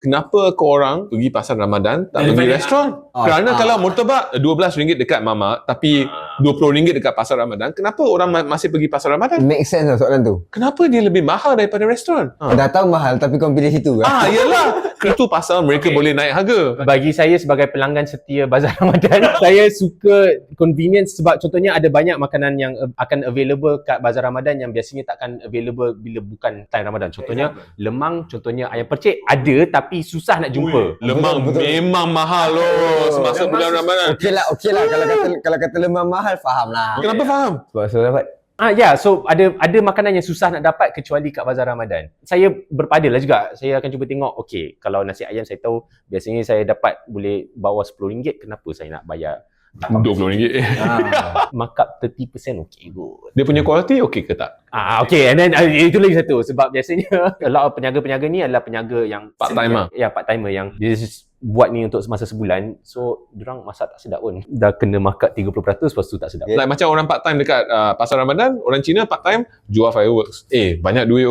kenapa korang pergi pasar Ramadan tak pergi restoran? Kerana kalau murtabak RM12 dekat mamak tapi RM20 dekat pasar Ramadan, kenapa orang masih pergi pasar Ramadan? Make sense lah soalan tu. Kenapa dia lebih mahal daripada restoran? Dah tahu mahal tapi kau pilih situ kan? Yalah. Itu pasal mereka boleh naik harga. Bagi saya sebagai pelanggan setia Bazar Ramadan, saya suka convenience sebab contohnya ada banyak makanan yang akan available kat Bazar Ramadan yang biasanya takkan available bila bukan time Ramadan. Contohnya lemang, contohnya ayam percik ada tapi susah nak jumpa. Lemang Betul. memang mahal semasa bulan Ramadan. Okey lah. Kalau kata lemang mahal, faham lah. Kenapa faham? Sebab saya dapat. So ada makanan yang susah nak dapat kecuali kat Bazar Ramadan. Saya berpadalah juga. Saya akan cuba tengok, okey, kalau nasi ayam saya tahu biasanya saya dapat boleh bawah RM10, kenapa saya nak bayar RM20. markup 30% okey good. Dia punya kualiti okey ke tak? Okay, and then itu lagi satu sebab biasanya a lot of peniaga-peniaga ni adalah peniaga yang Part timer. Ya, part timer yang dia buat ni untuk semasa sebulan. So, diorang masak tak sedap pun. Dah kena markup 30% lepas tu tak sedap. Like macam orang part time dekat pasar Ramadan, orang Cina part time jual fireworks. Banyak duit